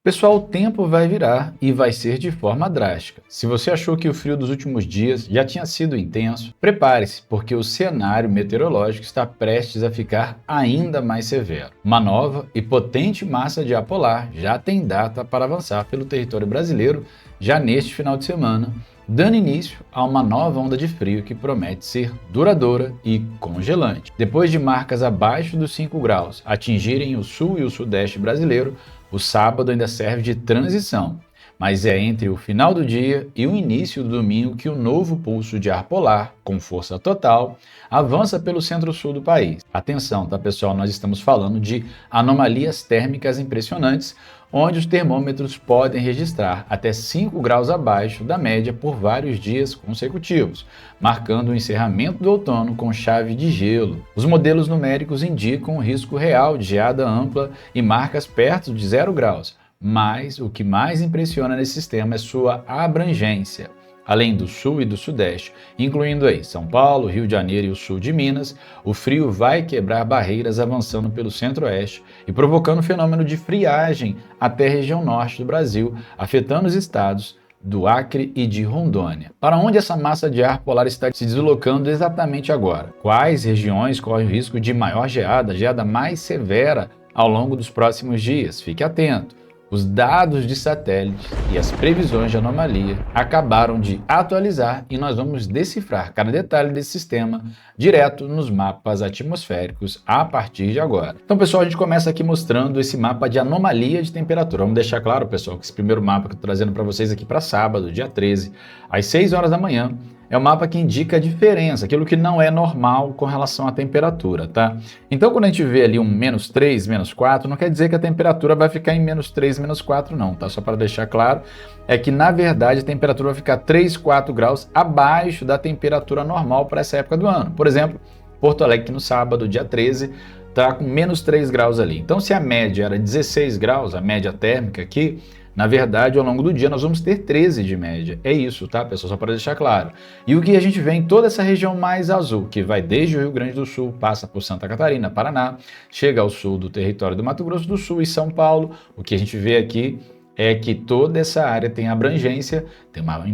Pessoal, o tempo vai virar e vai ser de forma drástica. Se você achou que o frio dos últimos dias já tinha sido intenso, prepare-se, porque o cenário meteorológico está prestes a ficar ainda mais severo. Uma nova e potente massa de ar polar já tem data para avançar pelo território brasileiro já neste final de semana, dando início a uma nova onda de frio que promete ser duradoura e congelante. Depois de marcas abaixo dos 5 graus atingirem o sul e o sudeste brasileiro, o sábado ainda serve de transição, mas é entre o final do dia e o início do domingo que o novo pulso de ar polar, com força total, avança pelo centro-sul do país. Atenção, tá pessoal? Nós estamos falando de anomalias térmicas impressionantes, onde os termômetros podem registrar até 5 graus abaixo da média por vários dias consecutivos, marcando o encerramento do outono com chave de gelo. Os modelos numéricos indicam o risco real de geada ampla e marcas perto de 0 graus, mas o que mais impressiona nesse sistema é sua abrangência. Além do sul e do sudeste, incluindo aí São Paulo, Rio de Janeiro e o sul de Minas, o frio vai quebrar barreiras avançando pelo centro-oeste e provocando um fenômeno de friagem até a região norte do Brasil, afetando os estados do Acre e de Rondônia. Para onde essa massa de ar polar está se deslocando exatamente agora? Quais regiões correm o risco de maior geada mais severa ao longo dos próximos dias? Fique atento! Os dados de satélite e as previsões de anomalia acabaram de atualizar e nós vamos decifrar cada detalhe desse sistema direto nos mapas atmosféricos a partir de agora. Então, pessoal, a gente começa aqui mostrando esse mapa de anomalia de temperatura. Vamos deixar claro, pessoal, que esse primeiro mapa que eu estou trazendo para vocês aqui para sábado, dia 13, às 6 horas da manhã, é um mapa que indica a diferença, aquilo que não é normal com relação à temperatura, tá? Então, quando a gente vê ali um -3, -4, não quer dizer que a temperatura vai ficar em -3, -4 não, tá? Só para deixar claro, é que na verdade a temperatura vai ficar 3, 4 graus abaixo da temperatura normal para essa época do ano. Por exemplo, Porto Alegre no sábado, dia 13, tá com -3 graus ali. Então, se a média era 16 graus, a média térmica aqui, na verdade, ao longo do dia, nós vamos ter 13 de média. É isso, tá, pessoal? Só para deixar claro. E o que a gente vê em toda essa região mais azul, que vai desde o Rio Grande do Sul, passa por Santa Catarina, Paraná, chega ao sul do território do Mato Grosso do Sul e São Paulo, o que a gente vê aqui é que toda essa área tem uma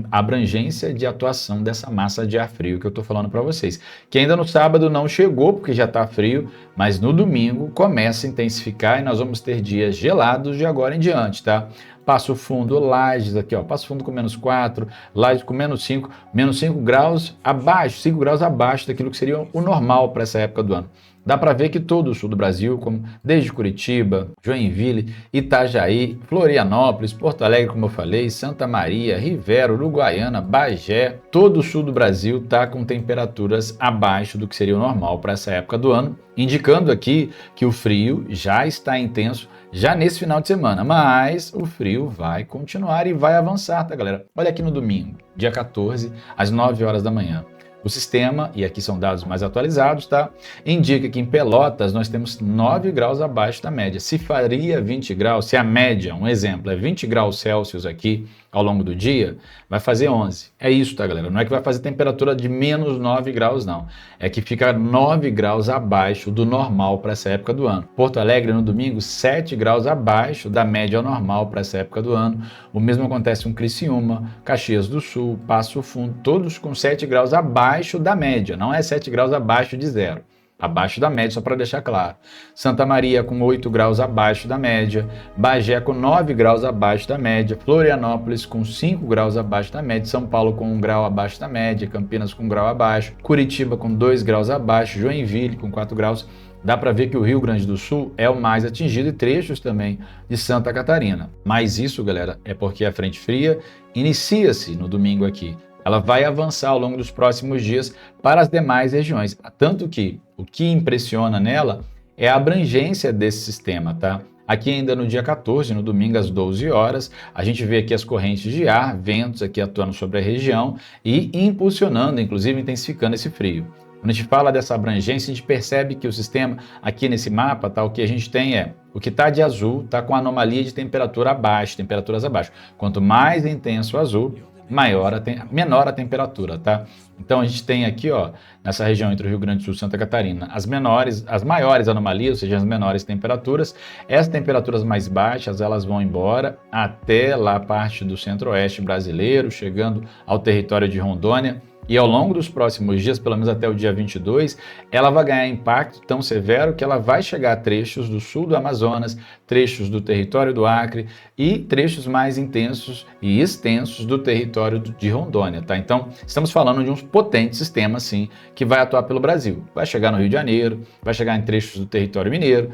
abrangência de atuação dessa massa de ar frio que eu estou falando para vocês, que ainda no sábado não chegou porque já está frio, mas no domingo começa a intensificar e nós vamos ter dias gelados de agora em diante, tá? Passo Fundo, Lages aqui, ó, Passo Fundo com -4, Lages com -5, -5 graus abaixo, 5 graus abaixo daquilo que seria o normal para essa época do ano. Dá para ver que todo o sul do Brasil, como desde Curitiba, Joinville, Itajaí, Florianópolis, Porto Alegre, como eu falei, Santa Maria, Rivera, Uruguaiana, Bagé, todo o sul do Brasil está com temperaturas abaixo do que seria o normal para essa época do ano, indicando aqui que o frio já está intenso já nesse final de semana, mas o frio vai continuar e vai avançar, tá, galera? Olha aqui no domingo, dia 14, às 9 horas da manhã. O sistema, e aqui são dados mais atualizados, tá? Indica que em Pelotas nós temos 9 graus abaixo da média. Se faria 20 graus, se a média, um exemplo, é 20 graus Celsius aqui ao longo do dia, vai fazer 11. É isso, tá, galera? Não é que vai fazer temperatura de -9 graus, não. É que fica 9 graus abaixo do normal para essa época do ano. Porto Alegre, no domingo, 7 graus abaixo da média normal para essa época do ano. O mesmo acontece com Criciúma, Caxias do Sul, Passo Fundo, todos com 7 graus abaixo da média. Não é 7 graus abaixo de zero. Abaixo da média, só para deixar claro. Santa Maria com 8 graus abaixo da média, Bagé com 9 graus abaixo da média, Florianópolis com 5 graus abaixo da média, São Paulo com 1 grau abaixo da média, Campinas com 1 grau abaixo, Curitiba com 2 graus abaixo, Joinville com 4 graus. Dá para ver que o Rio Grande do Sul é o mais atingido e trechos também de Santa Catarina. Mas isso, galera, é porque a frente fria inicia-se no domingo aqui. Ela vai avançar ao longo dos próximos dias para as demais regiões. Tanto que o que impressiona nela é a abrangência desse sistema, tá? Aqui ainda no dia 14, no domingo às 12 horas, a gente vê aqui as correntes de ar, ventos aqui atuando sobre a região e impulsionando, inclusive intensificando esse frio. Quando a gente fala dessa abrangência, a gente percebe que o sistema aqui nesse mapa, tá, o que a gente tem é o que está de azul está com anomalia de temperatura abaixo, temperaturas abaixo. Quanto mais intenso o azul, menor a temperatura, tá? Então a gente tem aqui, ó, nessa região entre o Rio Grande do Sul e Santa Catarina, as maiores anomalias, ou seja, as menores temperaturas. Essas temperaturas mais baixas, elas vão embora até lá a parte do centro-oeste brasileiro, chegando ao território de Rondônia. E ao longo dos próximos dias, pelo menos até o dia 22, ela vai ganhar impacto tão severo que ela vai chegar a trechos do sul do Amazonas, trechos do território do Acre e trechos mais intensos e extensos do território de Rondônia, tá? Então, estamos falando de um potente sistema, sim, que vai atuar pelo Brasil. Vai chegar no Rio de Janeiro, vai chegar em trechos do território mineiro,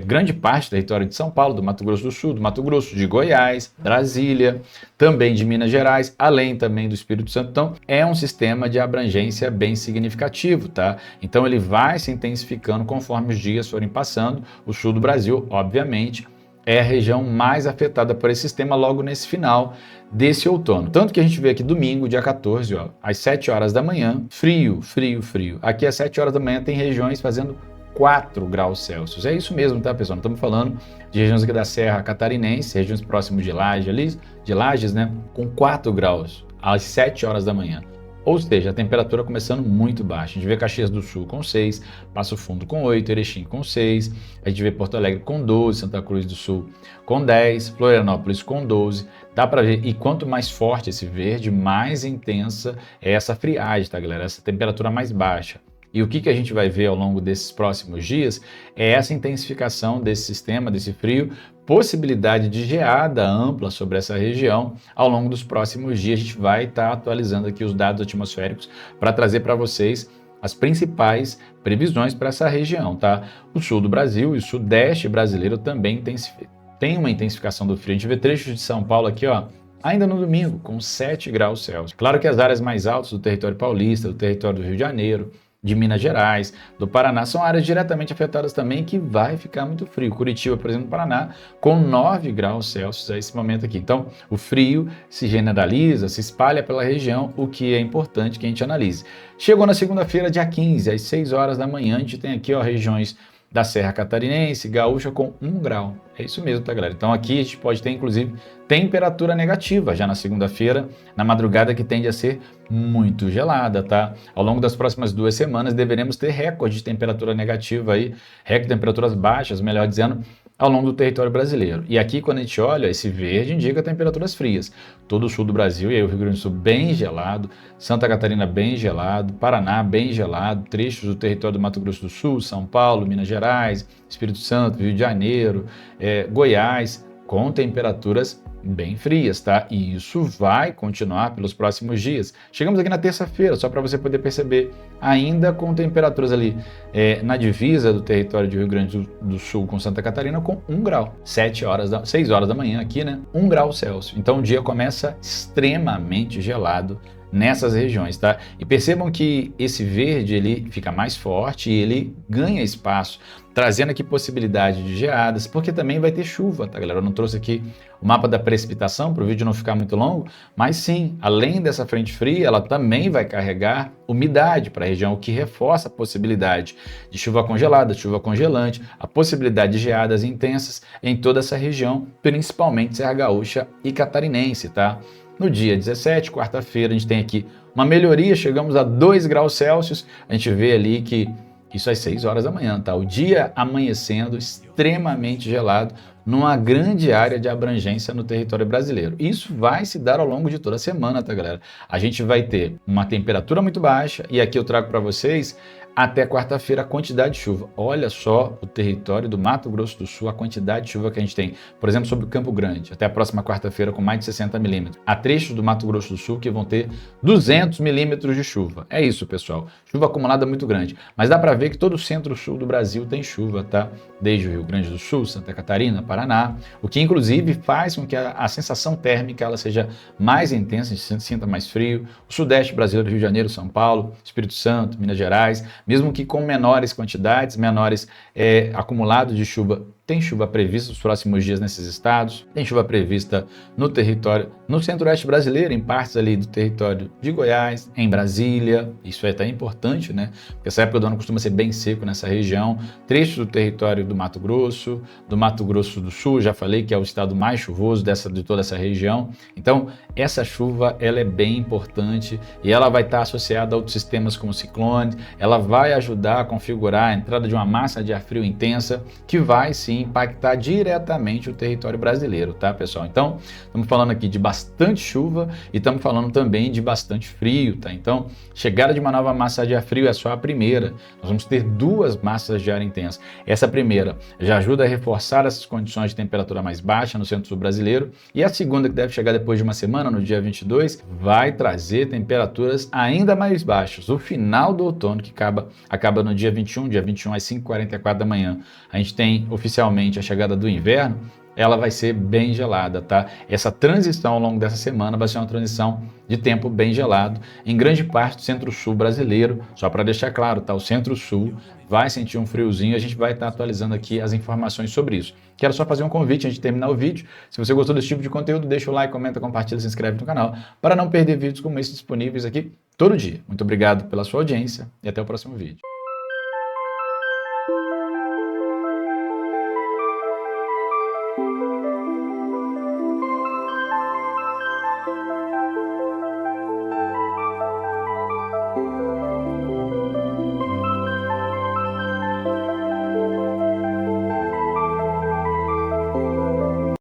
grande parte do território de São Paulo, do Mato Grosso do Sul, do Mato Grosso, de Goiás, Brasília, também de Minas Gerais, além também do Espírito Santo. Então, é um sistema de abrangência bem significativo, tá? Então, ele vai se intensificando conforme os dias forem passando. O sul do Brasil, obviamente, é a região mais afetada por esse sistema logo nesse final desse outono. Tanto que a gente vê aqui domingo, dia 14, ó, às 7 horas da manhã, frio, frio, frio. Aqui às 7 horas da manhã tem regiões fazendo 4 graus Celsius. É isso mesmo, tá, pessoal? Não estamos falando de regiões aqui da Serra Catarinense, regiões próximas de Lages, né? Com 4 graus às 7 horas da manhã. Ou seja, a temperatura começando muito baixa. A gente vê Caxias do Sul com 6, Passo Fundo com 8, Erechim com 6, a gente vê Porto Alegre com 12, Santa Cruz do Sul com 10, Florianópolis com 12. Dá para ver, e quanto mais forte esse verde, mais intensa é essa friagem, tá, galera? Essa temperatura mais baixa. E o que a gente vai ver ao longo desses próximos dias é essa intensificação desse sistema, desse frio, possibilidade de geada ampla sobre essa região. Ao longo dos próximos dias, a gente vai estar atualizando aqui os dados atmosféricos para trazer para vocês as principais previsões para essa região, tá? O sul do Brasil e o sudeste brasileiro também tem uma intensificação do frio. A gente vê trechos de São Paulo aqui, ó, ainda no domingo, com 7 graus Celsius. Claro que as áreas mais altas do território paulista, do território do Rio de Janeiro, de Minas Gerais, do Paraná, são áreas diretamente afetadas também que vai ficar muito frio. Curitiba, por exemplo, Paraná, com 9 graus Celsius a esse momento aqui. Então, o frio se generaliza, se espalha pela região, o que é importante que a gente analise. Chegou na segunda-feira, dia 15, às 6 horas da manhã, a gente tem aqui, ó, regiões da Serra Catarinense, Gaúcha com 1 grau. É isso mesmo, tá, galera? Então aqui a gente pode ter, inclusive, temperatura negativa já na segunda-feira, na madrugada, que tende a ser muito gelada, tá? Ao longo das próximas 2 semanas deveremos ter recorde de temperatura negativa aí, recorde de temperaturas baixas, melhor dizendo, ao longo do território brasileiro. E aqui, quando a gente olha, esse verde indica temperaturas frias. Todo o sul do Brasil, e aí o Rio Grande do Sul bem gelado, Santa Catarina bem gelado, Paraná bem gelado, trechos do território do Mato Grosso do Sul, São Paulo, Minas Gerais, Espírito Santo, Rio de Janeiro, Goiás, com temperaturas bem frias, tá? E isso vai continuar pelos próximos dias. Chegamos aqui na terça-feira, só para você poder perceber, ainda com temperaturas ali na divisa do território de Rio Grande do Sul com Santa Catarina com 1 grau. 6 horas da manhã aqui, né? 1 grau Celsius. Então o dia começa extremamente gelado nessas regiões, tá? E percebam que esse verde, ele fica mais forte e ele ganha espaço, trazendo aqui possibilidade de geadas, porque também vai ter chuva, tá, galera? Eu não trouxe aqui o mapa da precipitação para o vídeo não ficar muito longo, mas sim, além dessa frente fria, ela também vai carregar umidade para a região, o que reforça a possibilidade de chuva congelada, chuva congelante, a possibilidade de geadas intensas em toda essa região, principalmente Serra Gaúcha e Catarinense, tá? No dia 17, quarta-feira, a gente tem aqui uma melhoria, chegamos a 2 graus Celsius, a gente vê ali que isso às 6 horas da manhã, tá? O dia amanhecendo extremamente gelado numa grande área de abrangência no território brasileiro. Isso vai se dar ao longo de toda a semana, tá, galera? A gente vai ter uma temperatura muito baixa e aqui eu trago para vocês até quarta-feira a quantidade de chuva. Olha só o território do Mato Grosso do Sul, a quantidade de chuva que a gente tem. Por exemplo, sobre o Campo Grande, até a próxima quarta-feira com mais de 60 milímetros. Há trechos do Mato Grosso do Sul que vão ter 200 milímetros de chuva. É isso, pessoal. Chuva acumulada muito grande. Mas dá para ver que todo o centro-sul do Brasil tem chuva, tá? Desde o Rio Grande do Sul, Santa Catarina, Paraná. O que, inclusive, faz com que a sensação térmica ela seja mais intensa, a gente sinta mais frio. O sudeste brasileiro, Rio de Janeiro, São Paulo, Espírito Santo, Minas Gerais, mesmo que com menores quantidades, menores acumulados de chuva, tem chuva prevista nos próximos dias nesses estados, tem chuva prevista no território, no centro-oeste brasileiro, em partes ali do território de Goiás, em Brasília, isso é até importante, né? Porque essa época do ano costuma ser bem seco nessa região, trechos do território do Mato Grosso do Sul, já falei que é o estado mais chuvoso de toda essa região. Então, essa chuva, ela é bem importante e ela vai estar associada a outros sistemas como ciclone, ela vai ajudar a configurar a entrada de uma massa de ar frio intensa que vai sim impactar diretamente o território brasileiro, tá, pessoal? Então, estamos falando aqui de bastante chuva e estamos falando também de bastante frio, tá? Então, chegada de uma nova massa de ar frio é só a primeira. Nós vamos ter duas massas de ar intensa. Essa primeira já ajuda a reforçar essas condições de temperatura mais baixa no centro-sul brasileiro e a segunda, que deve chegar depois de uma semana, no dia 22, vai trazer temperaturas ainda mais baixas. O final do outono, que acaba no dia 21 às 5h44 da manhã. A gente tem oficialmente a chegada do inverno, ela vai ser bem gelada, tá? Essa transição ao longo dessa semana vai ser uma transição de tempo bem gelado em grande parte do centro-sul brasileiro, só para deixar claro, tá? O centro-sul vai sentir um friozinho, a gente vai estar atualizando aqui as informações sobre isso. Quero só fazer um convite antes de terminar o vídeo. Se você gostou desse tipo de conteúdo, deixa o like, comenta, compartilha, se inscreve no canal para não perder vídeos como esse disponíveis aqui todo dia. Muito obrigado pela sua audiência e até o próximo vídeo.